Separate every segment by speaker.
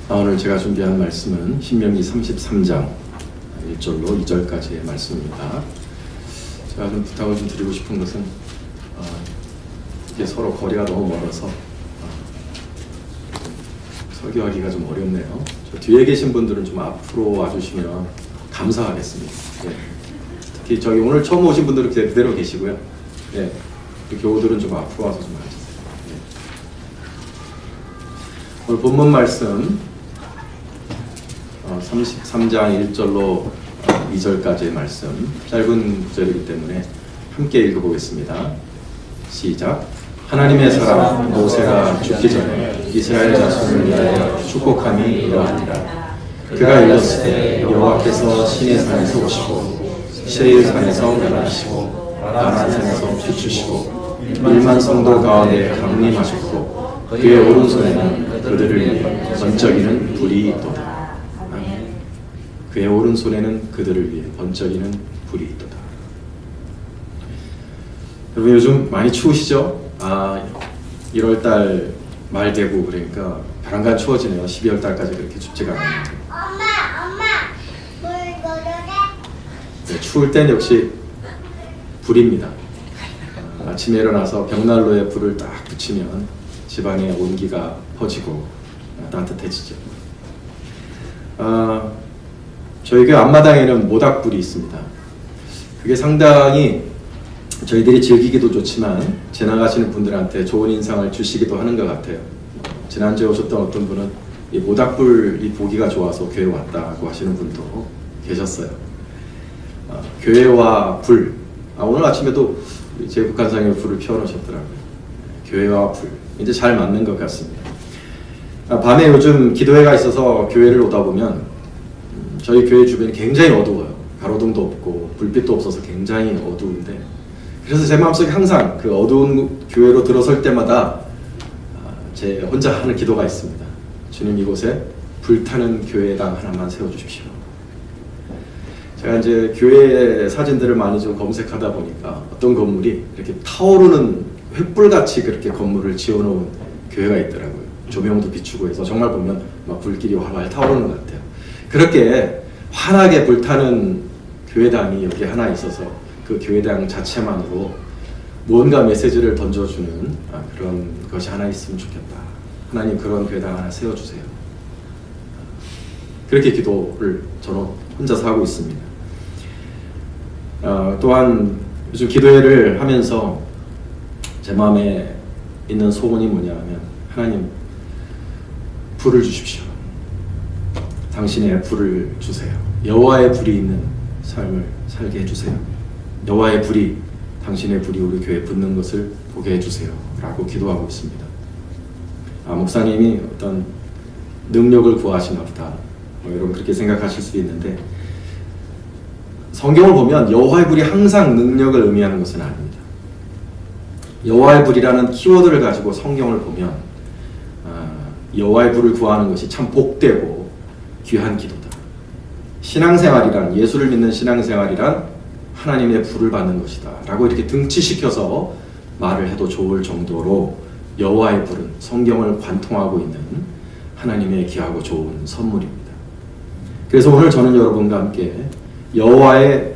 Speaker 1: 오늘 제가 준비한 말씀은 신명기 33장 1절로 2절까지의 말씀입니다. 제가 좀 부탁을 좀 드리고 싶은 것은 이게 서로 거리가 너무 멀어서 설교하기가 좀 어렵네요. 저 뒤에 계신 분들은 좀 앞으로 와주시면 감사하겠습니다. 예. 특히 저기 오늘 처음 오신 분들은 그대로 계시고요. 예. 교우들은 좀 앞으로 와서 좀 와주세요. 예. 오늘 본문 말씀 33장 1절로 2절까지의 말씀, 짧은 구절이기 때문에 함께 읽어보겠습니다. 시작. 하나님의 사람 모세가 죽기 전에 이스라엘 자손을 위하여 축복함이 이러하니라. 그가 이르렀을 여호와께서 시내 산에서 오시고 세일 산에서 멸하시고 아란 산에서 비추시고 1만 성도 가운데 강림하셨고 그의 오른손에는 그들을 위해 번쩍이는 불이 있도다. 그의 오른손에는 그들을 위해 번쩍이는 불이 있도다. 여러분 요즘 많이 추우시죠? 1월달 말 되고 그러니까 벼랑간 추워지네요. 12월달까지 그렇게 춥지가 않아요.
Speaker 2: 엄마, 물 넣어도 돼?
Speaker 1: 네, 추울 땐 역시 불입니다. 아침에 일어나서 벽난로에 불을 딱 붙이면 집안에 온기가 퍼지고 따뜻해지죠. 저희 교회 앞마당에는 모닥불이 있습니다. 그게 상당히 저희들이 즐기기도 좋지만 지나가시는 분들한테 좋은 인상을 주시기도 하는 것 같아요. 지난주에 오셨던 어떤 분은 이 모닥불이 보기가 좋아서 교회 왔다고 하시는 분도 계셨어요. 교회와 불. 오늘 아침에도 제 북한상에 불을 피워놓으셨더라고요. 교회와 불. 이제 잘 맞는 것 같습니다. 밤에 요즘 기도회가 있어서 교회를 오다 보면 저희 교회 주변이 굉장히 어두워요. 가로등도 없고 불빛도 없어서 굉장히 어두운데, 그래서 제 마음속에 항상 그 어두운 교회로 들어설 때마다 제 혼자 하는 기도가 있습니다. 주님, 이곳에 불타는 교회당 하나만 세워주십시오. 제가 이제 교회 사진들을 많이 좀 검색하다 보니까 어떤 건물이 이렇게 타오르는 횃불같이 그렇게 건물을 지어놓은 교회가 있더라고요. 조명도 비추고 해서 정말 보면 막 불길이 활활 타오르는 것 같아요. 그렇게 환하게 불타는 교회당이 여기 하나 있어서 그 교회당 자체만으로 무언가 메시지를 던져주는 그런 것이 하나 있으면 좋겠다. 하나님, 그런 교회당 하나 세워주세요. 그렇게 기도를 저는 혼자서 하고 있습니다. 또한 요즘 기도회를 하면서 제 마음에 있는 소원이 뭐냐 하면, 하나님, 불을 주십시오. 당신의 불을 주세요. 여호와의 불이 있는 삶을 살게 해주세요. 여호와의 불이, 당신의 불이 우리 교회에 붙는 것을 보게 해주세요 라고 기도하고 있습니다. 목사님이 어떤 능력을 구하시나 보다, 여러분 그렇게 생각하실 수도 있는데, 성경을 보면 여호와의 불이 항상 능력을 의미하는 것은 아닙니다. 여호와의 불이라는 키워드를 가지고 성경을 보면 여호와의 불을 구하는 것이 참 복되고 귀한 기도다. 신앙생활이란, 예수를 믿는 신앙생활이란 하나님의 불을 받는 것이다 라고 이렇게 등치시켜서 말을 해도 좋을 정도로 여호와의 불은 성경을 관통하고 있는 하나님의 귀하고 좋은 선물입니다. 그래서 오늘 저는 여러분과 함께 여호와의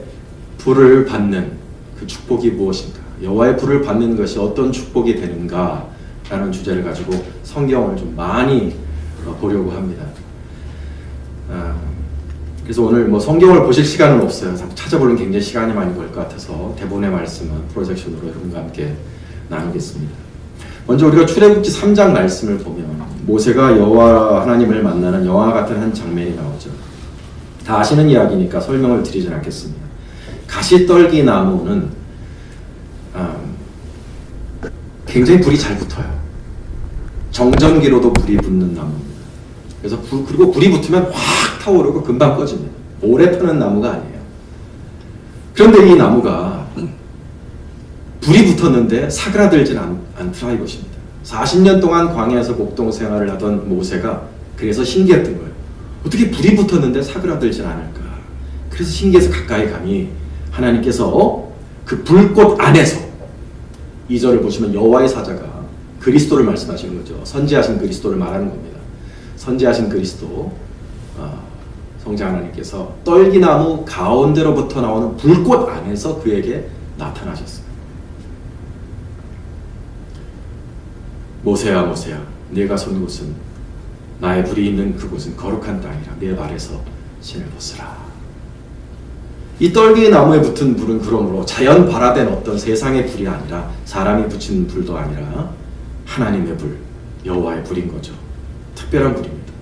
Speaker 1: 불을 받는 그 축복이 무엇인가, 여호와의 불을 받는 것이 어떤 축복이 되는가 라는 주제를 가지고 성경을 좀 많이 보려고 합니다. 그래서 오늘 성경을 보실 시간은 없어요. 찾아보는 굉장히 시간이 많이 걸 것 같아서 대본의 말씀은 프로젝션으로 여러분과 함께 나누겠습니다. 먼저 우리가 출애굽기 3장 말씀을 보면 모세가 여호와 하나님을 만나는 영화 같은 한 장면이 나오죠. 다 아시는 이야기니까 설명을 드리진 않겠습니다. 가시떨기 나무는 굉장히 불이 잘 붙어요. 정전기로도 불이 붙는 나무입니다. 그래서 그리고 불이 붙으면 확 타오르고 금방 꺼집니다. 오래 펴는 나무가 아니에요. 그런데 이 나무가 불이 붙었는데 사그라들진 않더라 이것입니다. 40년 동안 광야에서 목동 생활을 하던 모세가 그래서 신기했던 거예요. 어떻게 불이 붙었는데 사그라들진 않을까. 그래서 신기해서 가까이 가니 하나님께서 그 불꽃 안에서, 2절을 보시면 여호와의 사자가 그리스도를 말씀하시는 거죠. 선지하신 그리스도를 말하는 겁니다. 선지하신 그리스도 성자 하나님께서 떨기나무 가운데로부터 나오는 불꽃 안에서 그에게 나타나셨어요. 모세야 모세야 네가 선 곳은 나의 불이 있는 그곳은 거룩한 땅이라 내 발에서 신을 벗으라. 이 떨기나무에 붙은 불은 그러므로 자연 발화된 어떤 세상의 불이 아니라 사람이 붙인 불도 아니라 하나님의 불, 여호와의 불인 거죠. 특별한 불입니다.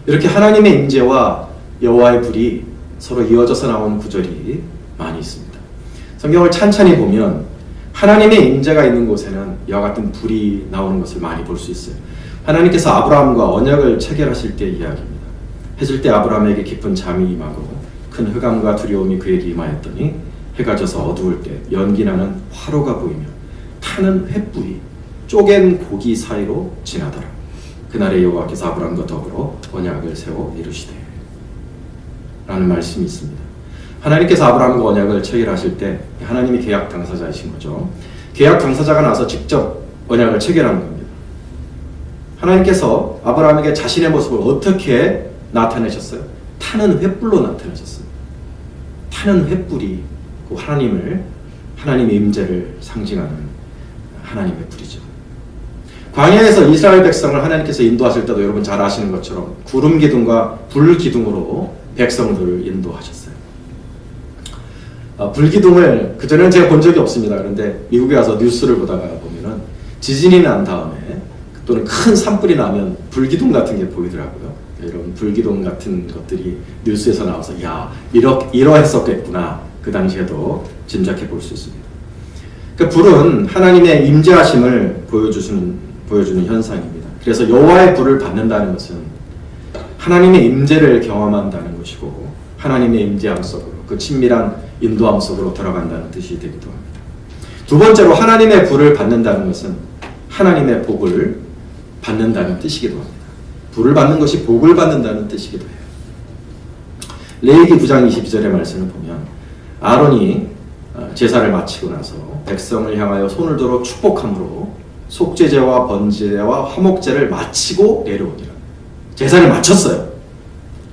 Speaker 1: 이렇게 하나님의 임재와 여호와의 불이 서로 이어져서 나오는 구절이 많이 있습니다. 성경을 찬찬히 보면 하나님의 임재가 있는 곳에는 이와 같은 불이 나오는 것을 많이 볼 수 있어요. 하나님께서 아브라함과 언약을 체결하실 때의 이야기입니다. 해질 때 아브라함에게 깊은 잠이 임하고 큰 흑암과 두려움이 그에게 임하였더니 해가 져서 어두울 때 연기 나는 화로가 보이며 타는 횃불이 쪼갠 고기 사이로 지나더라. 그날에 여호와께서 아브라함과 더불어 언약을 세워 이루시되 라는 말씀이 있습니다. 하나님께서 아브라함과 언약을 체결하실 때 하나님이 계약 당사자이신 거죠. 계약 당사자가 나서 직접 언약을 체결하는 겁니다. 하나님께서 아브라함에게 자신의 모습을 어떻게 나타내셨어요? 타는 횃불로 나타내셨어요. 타는 횃불이 그 하나님의 임재를 상징하는 하나님의 불이죠. 광야에서 이스라엘 백성을 하나님께서 인도하실 때도 여러분 잘 아시는 것처럼 구름 기둥과 불 기둥으로 백성들을 인도하셨어요. 불기둥을 그전에는 제가 본 적이 없습니다. 그런데 미국에 와서 뉴스를 보다가 보면은 지진이 난 다음에 또는 큰 산불이 나면 불기둥 같은 게 보이더라고요. 이런 불기둥 같은 것들이 뉴스에서 나와서 야 이러했었겠구나 그 당시에도 짐작해 볼 수 있습니다. 그 불은 하나님의 임재하심을 보여주는 현상입니다. 그래서 여호와의 불을 받는다는 것은 하나님의 임재를 경험한다는 것이고 하나님의 임재함 속으로 그 친밀한 인도함 속으로 들어간다는 뜻이 되기도 합니다. 두 번째로 하나님의 불을 받는다는 것은 하나님의 복을 받는다는 뜻이기도 합니다. 불을 받는 것이 복을 받는다는 뜻이기도 해요. 레위기 9장 22절의 말씀을 보면 아론이 제사를 마치고 나서 백성을 향하여 손을 들어 축복함으로 속죄제와 번제와 화목제를 마치고 내려오니라. 제사를 마쳤어요.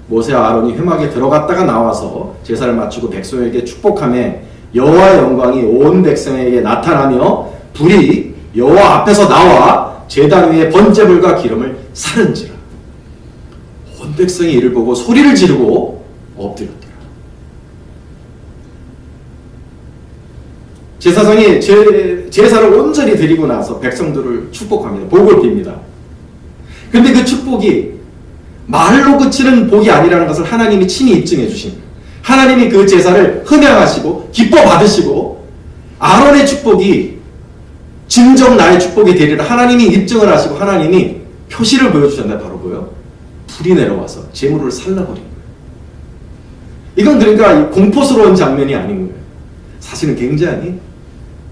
Speaker 1: 모세와 아론이 회막에 들어갔다가 나와서 제사를 마치고 백성에게 축복함에 여호와의 영광이 온 백성에게 나타나며 불이 여호와 앞에서 나와 제단 위에 번제물과 기름을 사른지라. 온 백성이 이를 보고 소리를 지르고 엎드렸더라. 제사장이 제사를 온전히 드리고 나서 백성들을 축복합니다. 복을 빕니다. 그런데 그 축복이 말로 그치는 복이 아니라는 것을 하나님이 친히 입증해 주신 거예요. 하나님이 그 제사를 흠양하시고 기뻐 받으시고 아론의 축복이 진정 나의 축복이 되리라 하나님이 입증을 하시고 하나님이 표시를 보여주셨는데 바로 뭐요? 불이 내려와서 제물을 살라버린 거예요. 이건 그러니까 공포스러운 장면이 아닌 거예요. 사실은 굉장히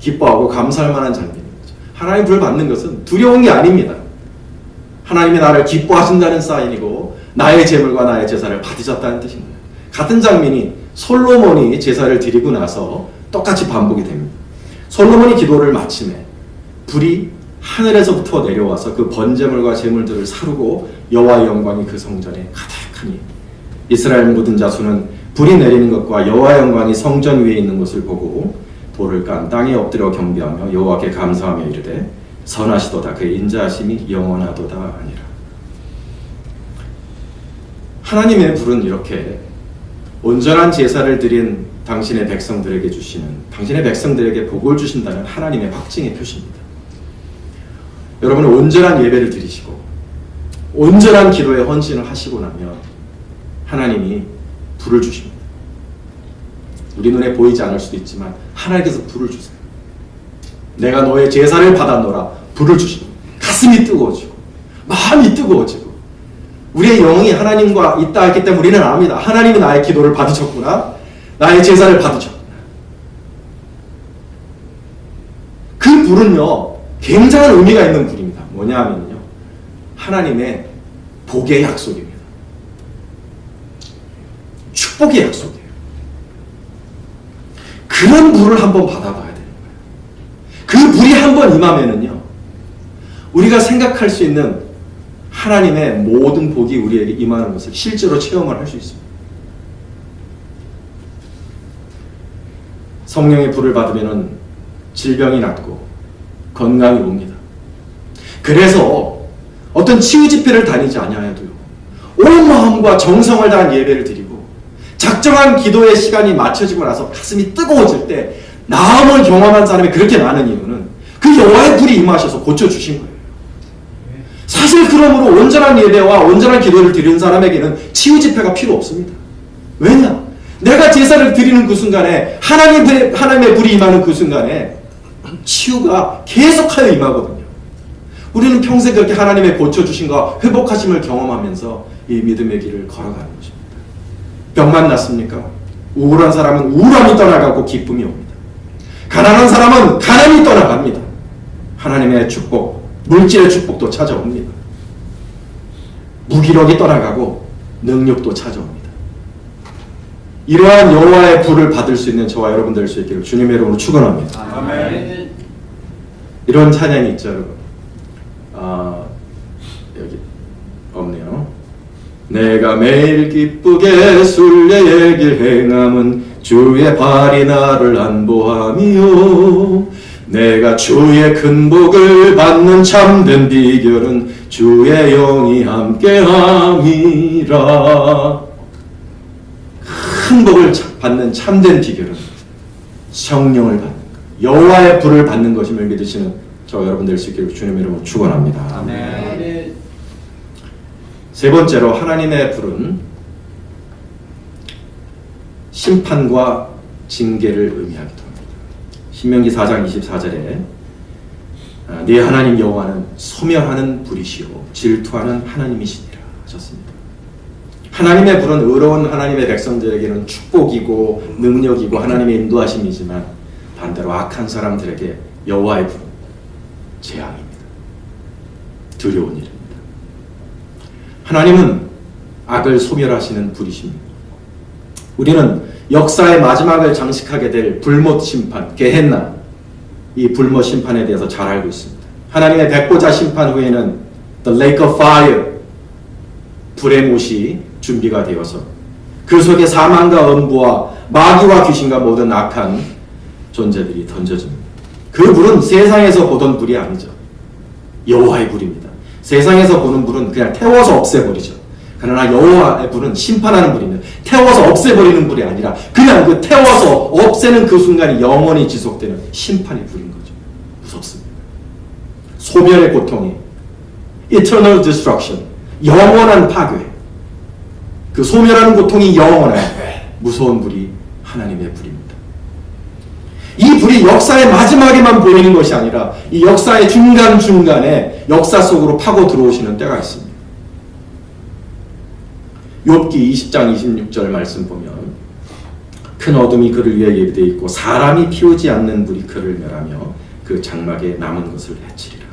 Speaker 1: 기뻐하고 감사할 만한 장면인 거죠. 하나님 불을 받는 것은 두려운 게 아닙니다. 하나님이 나를 기뻐하신다는 사인이고 나의 제물과 나의 제사를 받으셨다는 뜻입니다. 같은 장면이 솔로몬이 제사를 드리고 나서 똑같이 반복이 됩니다. 솔로몬이 기도를 마침에 불이 하늘에서부터 내려와서 그 번제물과 제물들을 사르고 여호와의 영광이 그 성전에 가득하니 이스라엘 모든 자손은 불이 내리는 것과 여호와의 영광이 성전 위에 있는 것을 보고 돌을 깐 땅에 엎드려 경배하며 여호와께 감사하며 이르되 선하시도다 그의 인자하심이 영원하도다 아니라. 하나님의 불은 이렇게 온전한 제사를 드린 당신의 백성들에게 주시는 당신의 백성들에게 복을 주신다는 하나님의 확증의 표시입니다. 여러분은 온전한 예배를 드리시고 온전한 기도에 헌신을 하시고 나면 하나님이 불을 주십니다. 우리 눈에 보이지 않을 수도 있지만 하나님께서 불을 주세요. 내가 너의 제사를 받았노라 불을 주십니다. 가슴이 뜨거워지고 마음이 뜨거워지고 우리의 영이 하나님과 있다 했기 때문에 우리는 압니다. 하나님이 나의 기도를 받으셨구나. 나의 제사를 받으셨구나. 그 불은요 굉장한 의미가 있는 불입니다. 뭐냐 하면요 하나님의 복의 약속입니다. 축복의 약속이에요. 그런 불을 한번 받아봐야 되는 거예요. 그 불이 한번 임하면은요 우리가 생각할 수 있는 하나님의 모든 복이 우리에게 임하는 것을 실제로 체험을 할 수 있습니다. 성령의 불을 받으면 질병이 낫고 건강이 옵니다. 그래서 어떤 치유 집회를 다니지 아니하여도요, 온 마음과 정성을 다한 예배를 드리고 작정한 기도의 시간이 맞춰지고 나서 가슴이 뜨거워질 때 나음을 경험한 사람이 그렇게 많은 이유는 그 여호와의 불이 임하셔서 고쳐주신 거예요. 사실 그러므로 온전한 예배와 온전한 기도를 드리는 사람에게는 치유 집회가 필요 없습니다. 왜냐? 내가 제사를 드리는 그 순간에 하나님의 불이 임하는 그 순간에 치유가 계속하여 임하거든요. 우리는 평생 그렇게 하나님의 고쳐주심과 회복하심을 경험하면서 이 믿음의 길을 걸어가는 것입니다. 병만 낫습니까? 우울한 사람은 우울함이 떠나가고 기쁨이 옵니다. 가난한 사람은 가난이 떠나갑니다. 하나님의 축복, 물질의 축복도 찾아옵니다. 무기력이 떠나가고 능력도 찾아옵니다. 이러한 여호와의 불을 받을 수 있는 저와 여러분 될 수 있기를 주님의 이름으로 축원합니다.
Speaker 3: 아멘.
Speaker 1: 이런 찬양이 있죠, 여러분. 여기 없네요. 내가 매일 기쁘게 순례의 길 행함은 주의 발이 나를 안보함이요. 내가 주의 큰 복을 받는 참된 비결은 주의 영이 함께함이라. 큰 복을 받는 참된 비결은 성령을 받는 것, 여호와의 불을 받는 것임을 믿으시는 저 여러분 될 수 있기를 주님의 이름으로 축원합니다.
Speaker 3: 아멘.
Speaker 1: 세 번째로 하나님의 불은 심판과 징계를 의미하기도 합니다. 신명기 4장 24절에 네 하나님 여호와는 소멸하는 불이시요 질투하는 하나님이시니라 하셨습니다. 하나님의 불은 의로운 하나님의 백성들에게는 축복이고 능력이고 하나님의 인도하심이지만 반대로 악한 사람들에게 여호와의 불은 재앙입니다. 두려운 일입니다. 하나님은 악을 소멸하시는 불이십니다. 우리는 역사의 마지막을 장식하게 될 불못 심판, 게헨나, 이 불못 심판에 대해서 잘 알고 있습니다. 하나님의 백보자 심판 후에는 The Lake of Fire, 불의 못이 준비가 되어서 그 속에 사망과 음부와 마귀와 귀신과 모든 악한 존재들이 던져집니다. 그 불은 세상에서 보던 불이 아니죠. 여호와의 불입니다. 세상에서 보는 불은 그냥 태워서 없애버리죠. 그러나 여호와의 불은 심판하는 불입니다. 태워서 없애버리는 불이 아니라 그냥 그 태워서 없애는 그 순간이 영원히 지속되는 심판의 불인 거죠. 무섭습니다. 소멸의 고통이 eternal destruction, 영원한 파괴, 그 소멸하는 고통이 영원한 무서운 불이 하나님의 불입니다. 이 불이 역사의 마지막에만 보이는 것이 아니라 이 역사의 중간중간에 역사 속으로 파고 들어오시는 때가 있습니다. 욥기 20장 26절 말씀 보면 큰 어둠이 그를 위해 예비되어 있고 사람이 피우지 않는 불이 그를 멸하며 그 장막에 남은 것을 해치리라.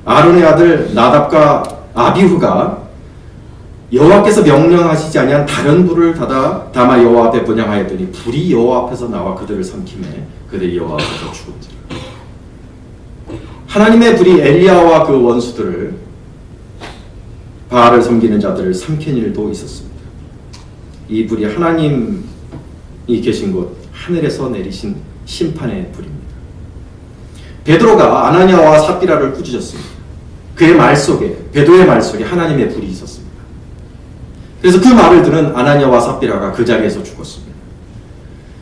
Speaker 1: 아론의 아들 나답과 아비후가 여호와께서 명령하시지 아니한 다른 불을 담아 여호와 앞에 분향하였더니 불이 여호와 앞에서 나와 그들을 삼키매 그들이 여호와 앞에서 죽었지라. 하나님의 불이 엘리야와 그 원수들을, 바알을 섬기는 자들을 삼킨 일도 있었습니다. 이 불이 하나님이 계신 곳 하늘에서 내리신 심판의 불입니다. 베드로가 아나니아와 삽비라를 꾸짖었습니다. 그의 말 속에, 베드로의 말 속에 하나님의 불이 있었습니다. 그래서 그 말을 들은 아나니아와 삽비라가 그 자리에서 죽었습니다.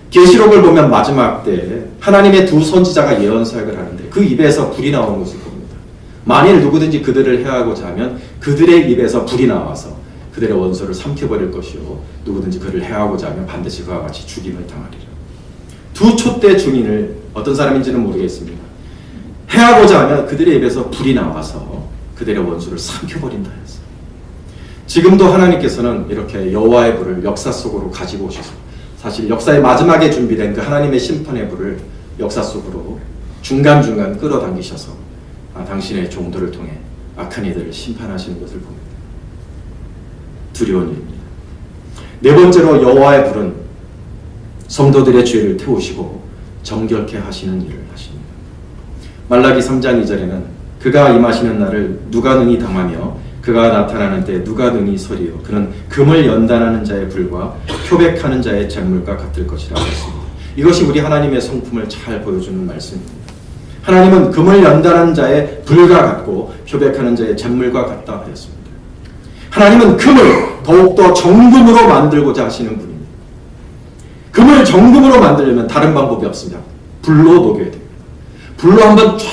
Speaker 1: 계시록을 보면 마지막 때 하나님의 두 선지자가 예언 사역을 하는데 그 입에서 불이 나오는 것을 봅니다. 만일 누구든지 그들을 해하고자 하면 그들의 입에서 불이 나와서 그들의 원수를 삼켜버릴 것이요 누구든지 그를 해하고자 하면 반드시 그와 같이 죽임을 당하리라. 두 촛대 증인을 어떤 사람인지는 모르겠습니다. 해하고자 하면 그들의 입에서 불이 나와서 그들의 원수를 삼켜버린다 했어요. 지금도 하나님께서는 이렇게 여호와의 불을 역사 속으로 가지고 오셔서 사실 역사의 마지막에 준비된 그 하나님의 심판의 불을 역사 속으로 중간중간 끌어당기셔서 당신의 종들을 통해 악한 이들을 심판하시는 것을 봅니다. 두려운 일입니다. 네 번째로 여호와의 불은 성도들의 죄를 태우시고 정결케 하시는 일을 하십니다. 말라기 3장 2절에는 그가 임하시는 날을 누가 능히 당하며 그가 나타나는 때 누가 능히 서리요. 그는 금을 연단하는 자의 불과 표백하는 자의 잿물과 같을 것이라 했습니다. 이것이 우리 하나님의 성품을 잘 보여주는 말씀입니다. 하나님은 금을 연단하는 자의 불과 같고 표백하는 자의 잿물과 같다 하였습니다. 하나님은 금을 더욱더 정금으로 만들고자 하시는 분입니다. 금을 정금으로 만들려면 다른 방법이 없습니다. 불로 녹여야 됩니다. 불로 한번 쫙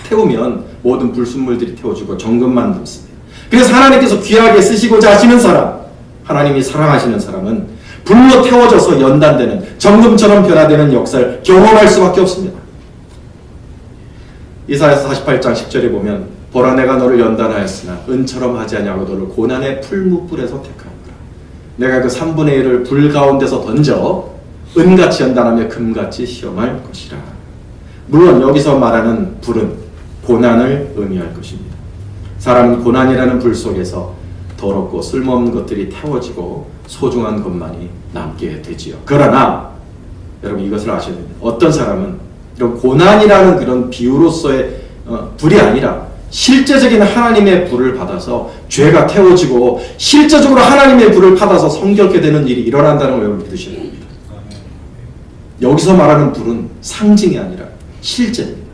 Speaker 1: 태우면 모든 불순물들이 태워지고 정금만 남습니다. 그래서 하나님께서 귀하게 쓰시고자 하시는 사람, 하나님이 사랑하시는 사람은 불로 태워져서 연단되는 정금처럼 변화되는 역사를 경험할 수밖에 없습니다. 이사야서 48장 10절에 보면 보라 내가 너를 연단하였으나 은처럼 하지 아니하고 너를 고난의 풀무불에서 택하노라. 내가 그 3분의 1을 불 가운데서 던져 은같이 연단하며 금같이 시험할 것이라. 물론 여기서 말하는 불은 고난을 의미할 것입니다. 사람은 고난이라는 불 속에서 더럽고 쓸모없는 것들이 태워지고 소중한 것만이 남게 되지요. 그러나 여러분 이것을 아셔야 됩니다. 어떤 사람은 이런 고난이라는 그런 비유로서의 불이 아니라 실제적인 하나님의 불을 받아서 죄가 태워지고 실제적으로 하나님의 불을 받아서 성결케 되는 일이 일어난다는 걸 여러분 믿으셔야 됩니다. 여기서 말하는 불은 상징이 아니라 실제입니다.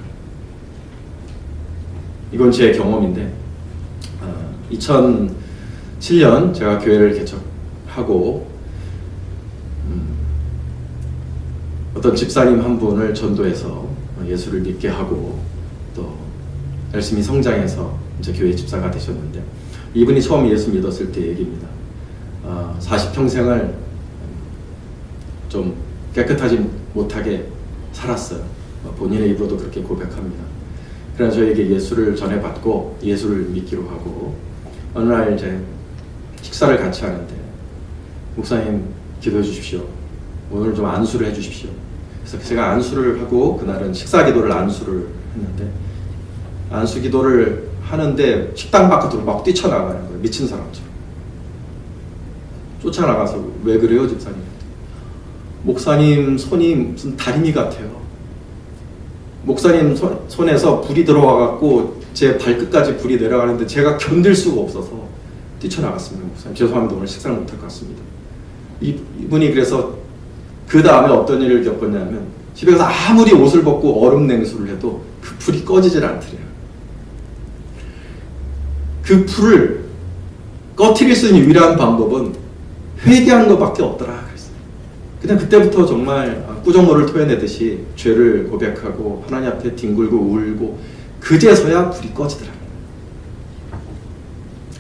Speaker 1: 이건 제 경험인데 2007년 제가 교회를 개척하고 어떤 집사님 한 분을 전도해서 예수를 믿게 하고 또 열심히 성장해서 이제 교회 집사가 되셨는데 이분이 처음 예수 믿었을 때 얘기입니다. 40평생을 좀 깨끗하지 못하게 살았어요. 본인의 입으로도 그렇게 고백합니다. 그래서 저에게 예수를 전해받고 예수를 믿기로 하고 어느 날 이제 식사를 같이 하는데 목사님 기도해 주십시오. 오늘 좀 안수를 해 주십시오. 그래서 제가 안수를 하고 그날은 식사 기도를 안수를 했는데 안수 기도를 하는데 식당 바깥으로 막 뛰쳐나가는 거예요. 미친 사람처럼. 쫓아나가서 왜 그래요 집사님? 목사님 손이 무슨 다리미 같아요. 목사님 손에서 불이 들어와갖고 제 발끝까지 불이 내려가는데 제가 견딜 수가 없어서 뛰쳐나갔습니다. 목사님 죄송합니다. 오늘 식사를 못할 것 같습니다. 이분이 그래서 그 다음에 어떤 일을 겪었냐면 집에 가서 아무리 옷을 벗고 얼음 냉수를 해도 그 불이 꺼지질 않더래요. 그 불을 꺼트릴 수 있는 유일한 방법은 회개하는 것밖에 없더라 그랬어요. 그냥 그때부터 정말 꾸정물을 토해내듯이 죄를 고백하고 하나님 앞에 뒹굴고 울고 그제서야 불이 꺼지더라고요.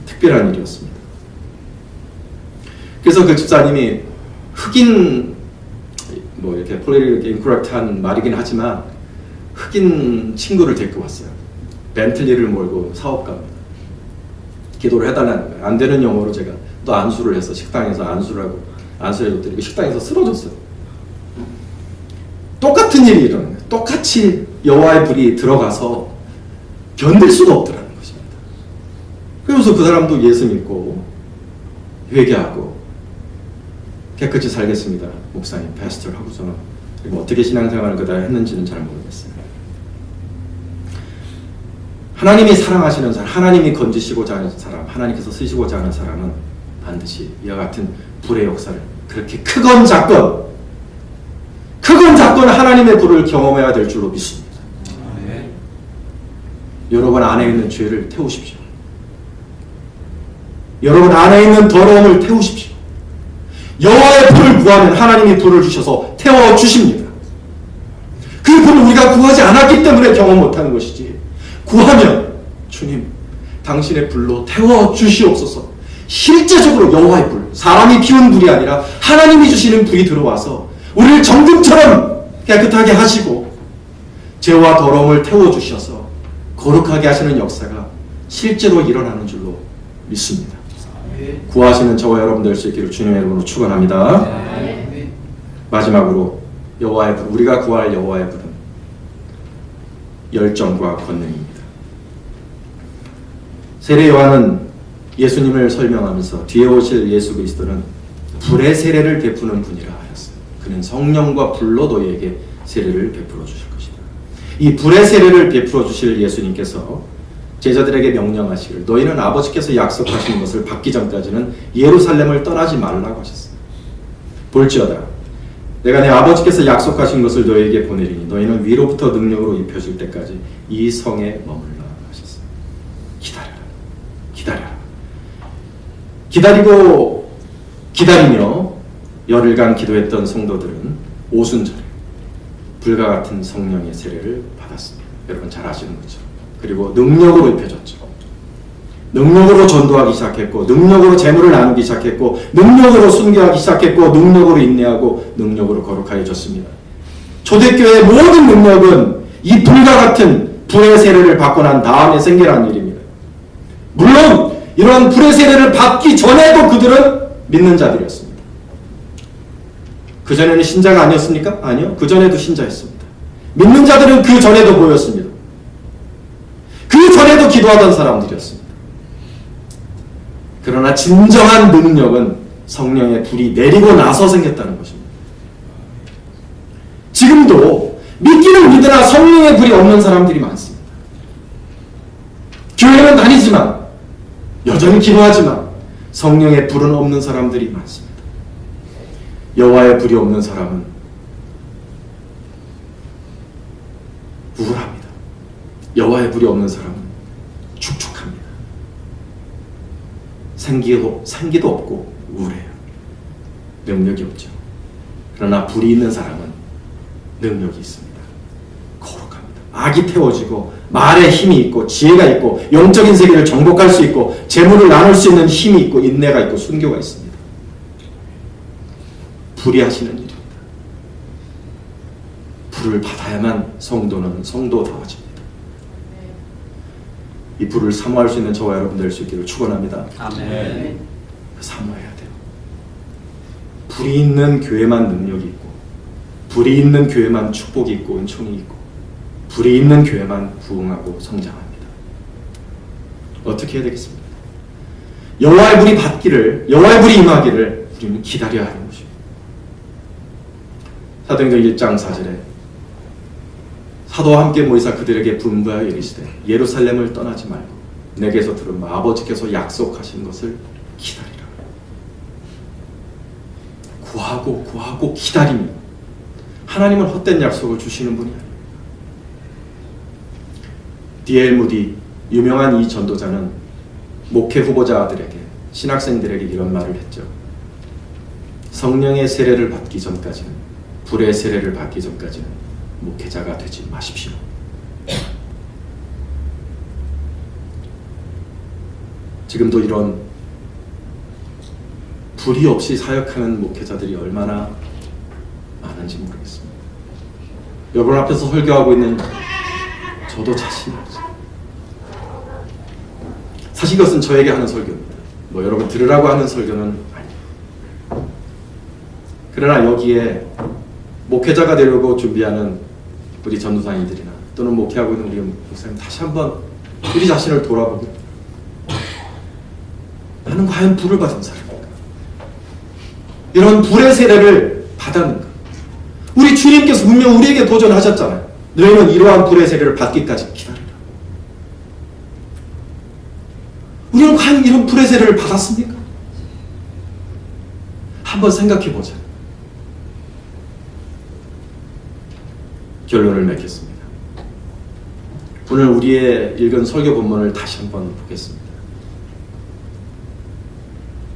Speaker 1: 특별한 일이었습니다. 그래서 그 집사님이 흑인 뭐 이렇게 폴리틱 인코렉트한 말이긴 하지만 흑인 친구를 데리고 왔어요. 벤틀리를 몰고 사업가입니다. 기도를 해달라는 거예요. 안 되는 영어로 제가 또 안수를 해서 식당에서 안수를 하고 안수해줬더니 식당에서 쓰러졌어요. 똑같은 일이 일어나는 거예요. 똑같이 여호와의 불이 들어가서 견딜 수가 없더라는 것입니다. 그래서 그 사람도 예수 믿고 회개하고 깨끗이 살겠습니다. 목사님, 패스터를 하고서는 어떻게 신앙생활을 그다 했는지는 잘 모르겠어요. 하나님이 사랑하시는 사람, 하나님이 건지시고자 하는 사람, 하나님께서 쓰시고자 하는 사람은 반드시 이와 같은 불의 역사를 그렇게 크건 작건 하나님의 불을 경험해야 될 줄로 믿습니다. 네. 여러분 안에 있는 죄를 태우십시오. 여러분 안에 있는 더러움을 태우십시오. 여호와의 불을 구하면 하나님이 불을 주셔서 태워주십니다. 그 불을 우리가 구하지 않았기 때문에 경험 못하는 것이지 구하면 주님 당신의 불로 태워주시옵소서. 실제적으로 여호와의 불, 사람이 피운 불이 아니라 하나님이 주시는 불이 들어와서 우리를 정금처럼 깨끗하게 하시고 죄와 더러움을 태워주셔서 거룩하게 하시는 역사가 실제로 일어나는 줄로 믿습니다. 구하시는 저와 여러분 될 수 있기를 주님의 이름으로 축원합니다. 마지막으로 여호와의 불, 우리가 구할 여호와의 불은 열정과 권능입니다. 세례 요한은 예수님을 설명하면서 뒤에 오실 예수 그리스도는 불의 세례를 베푸는 분이라 하였어요. 그는 성령과 불로 너희에게 세례를 베풀어 주실 것이다. 이 불의 세례를 베풀어 주실 예수님께서 제자들에게 명령하시기를 너희는 아버지께서 약속하신 것을 받기 전까지는 예루살렘을 떠나지 말라고 하셨습니다. 볼지어다 내가 내 아버지께서 약속하신 것을 너희에게 보내리니 너희는 위로부터 능력으로 입혀질 때까지 이 성에 머물라 하셨습니다. 기다려라. 기다려라. 기다리고 기다리며 열흘간 기도했던 성도들은 오순절에 불과 같은 성령의 세례를 받았습니다. 여러분 잘 아시는 거죠. 그리고 능력으로 입혀졌죠. 능력으로 전도하기 시작했고 능력으로 재물을 나누기 시작했고 능력으로 순교하기 시작했고 능력으로 인내하고 능력으로 거룩하여졌습니다. 초대교회의 모든 능력은 이 불과 같은 불의 세례를 받고 난 다음에 생겨난 일입니다. 물론 이러한 불의 세례를 받기 전에도 그들은 믿는 자들이었습니다. 그전에는 신자가 아니었습니까? 아니요. 그전에도 신자였습니다. 믿는 자들은 그 전에도 보였습니다. 그 전에도 기도하던 사람들이었습니다. 그러나 진정한 능력은 성령의 불이 내리고 나서 생겼다는 것입니다. 지금도 믿기는 믿으나 성령의 불이 없는 사람들이 많습니다. 교회는 다니지만 여전히 기도하지만 성령의 불은 없는 사람들이 많습니다. 여호와의 불이 없는 사람은 우울합니다. 여호와의 불이 없는 사람은 축축합니다. 생기도 없고 우울해요. 능력이 없죠. 그러나 불이 있는 사람은 능력이 있습니다. 거룩합니다. 악이 태워지고 말에 힘이 있고 지혜가 있고 영적인 세계를 정복할 수 있고 재물을 나눌 수 있는 힘이 있고 인내가 있고 순교가 있습니다. 불이 하시는 일입니다. 불을 받아야만 성도는 성도다워집니다. 이 불을 사모할 수 있는 저와 여러분 될 수 있기를 축원합니다.
Speaker 3: 아멘.
Speaker 1: 사모해야 돼요. 불이 있는 교회만 능력이 있고 불이 있는 교회만 축복이 있고 은총이 있고 불이 있는 교회만 부흥하고 성장합니다. 어떻게 해야 되겠습니까? 여호와의 불이 받기를 여호와의 불이 임하기를 우리는 기다려야 하는 것입니다. 사도행전 1장 4절에 사도와 함께 모이사 그들에게 분부하여 이르시되 예루살렘을 떠나지 말고 내게서 들은 바 아버지께서 약속하신 것을 기다리라. 구하고 기다리며 하나님은 헛된 약속을 주시는 분이 아닙니다. D.L. 무디 유명한 이 전도자는 목회 후보자들에게 신학생들에게 이런 말을 했죠. 성령의 세례를 받기 전까지는 불의 세례를 받기 전까지는 목회자가 되지 마십시오. 지금도 이런 불이 없이 사역하는 목회자들이 얼마나 많은지 모르겠습니다. 여러분 앞에서 설교하고 있는 저도 자신이 없어요. 사실 이것은 저에게 하는 설교입니다. 뭐 여러분 들으라고 하는 설교는 아니에요. 그러나 여기에 목회자가 되려고 준비하는 우리 전도사님들이나 또는 목회하고 있는 우리 목사님 다시 한번 우리 자신을 돌아보고 나는 과연 불을 받은 사람인가? 이런 불의 세례를 받았는가? 우리 주님께서 분명 우리에게 도전하셨잖아요. 너희는 이러한 불의 세례를 받기까지 기다리라. 우리는 과연 이런 불의 세례를 받았습니까? 한번 생각해보자. 결론을 맺겠습니다. 오늘 우리의 읽은 설교 본문을 다시 한번 보겠습니다.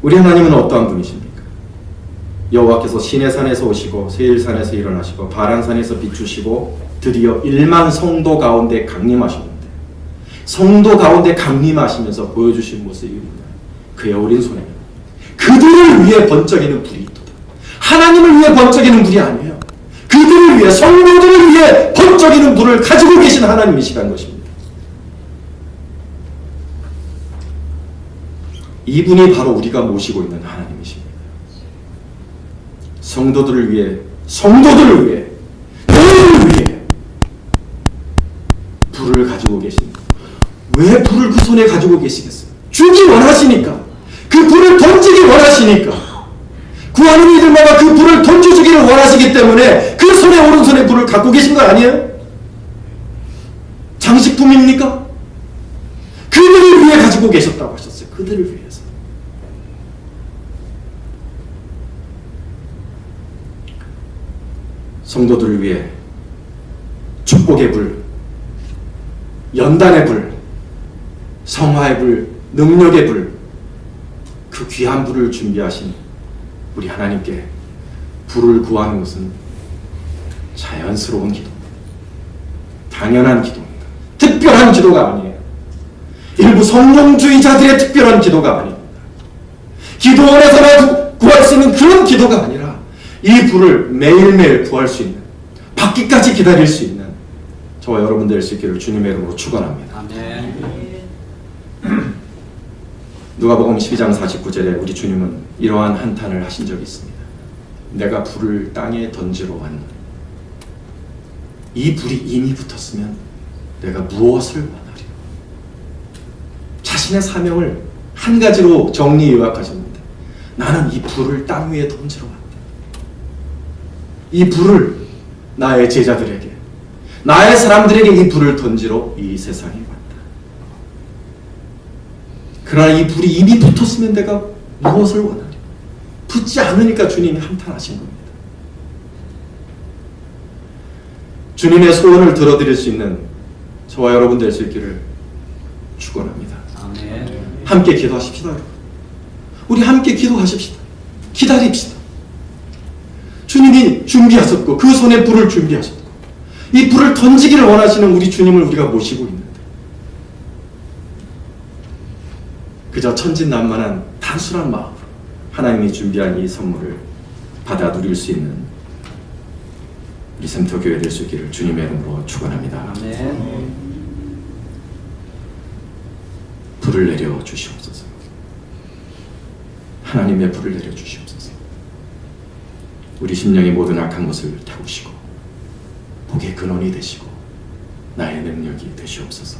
Speaker 1: 우리 하나님은 어떠한 분이십니까? 여호와께서 시내산에서 오시고 세일산에서 일어나시고 바란산에서 비추시고 드디어 1만 성도 가운데 강림하셨는데 성도 가운데 강림하시면서 보여주신 모습이 뭐냐? 그의 어린 손에 그들을 위해 번쩍이는 불이 있도다. 하나님을 위해 번쩍이는 불이 아니에요. 그들을 위해 성도들을 위해 번쩍이는 불을 가지고 계신 하나님이시라는 것입니다. 이분이 바로 우리가 모시고 있는 하나님이십니다. 성도들을 위해 너희를 위해 불을 가지고 계십니다. 왜 불을 그 손에 가지고 계시겠어요? 주기 원하시니까. 그 불을 던지기 원하시니까. 구하는 이들마다 그 불을 던져주기를 원하시기 때문에 그 손에 오른손에 불을 갖고 계신 거 아니에요? 장식품입니까? 가지고 계셨다고 하셨어요. 그들을 위해서. 성도들을 위해 축복의 불, 연단의 불, 성화의 불, 능력의 불, 그 귀한 불을 준비하신 우리 하나님께 불을 구하는 것은 자연스러운 기도입니다. 당연한 기도입니다. 특별한 기도가 아니에요. 일부 성령주의자들의 특별한 기도가 아닙니다. 기도원에서만 구할 수 있는 그런 기도가 아니라 이 불을 매일매일 구할 수 있는, 받기까지 기다릴 수 있는 저와 여러분 될 수 있기를 주님의 이름으로 축원합니다.
Speaker 3: 아멘.
Speaker 1: 누가복음 12장 49절에 우리 주님은 이러한 한탄을 하신 적이 있습니다. 내가 불을 땅에 던지러 왔노니 이 불이 이미 붙었으면 내가 무엇을 원하리요. 자신의 사명을 한 가지로 정리 요약하셨는데, 나는 이 불을 땅 위에 던지러 왔다. 이 불을 나의 제자들에게, 나의 사람들에게 이 불을 던지러 이 세상에 왔다. 그러나 이 불이 이미 붙었으면 내가 무엇을 원하리요. 붙지 않으니까 주님이 한탄하신 겁니다. 주님의 소원을 들어드릴 수 있는 저와 여러분 될 수 있기를 축원합니다.
Speaker 3: 아멘.
Speaker 1: 함께 기도하십시다. 여러분. 우리 함께 기도하십시다. 기다립시다. 주님이 준비하셨고 그 손에 불을 준비하셨고 이 불을 던지기를 원하시는 우리 주님을 우리가 모시고 있는데, 그저 천진난만한 단순한 마음으로 하나님이 준비한 이 선물을 받아 누릴 수 있는 우리 센터교회 될 수 있기를 주님의 이름으로 축원합니다.
Speaker 3: 아멘.
Speaker 1: 불을 내려 주시옵소서. 하나님의 불을 내려 주시옵소서. 우리 심령의 모든 악한 것을 태우시고 복의 근원이 되시고 나의 능력이 되시옵소서.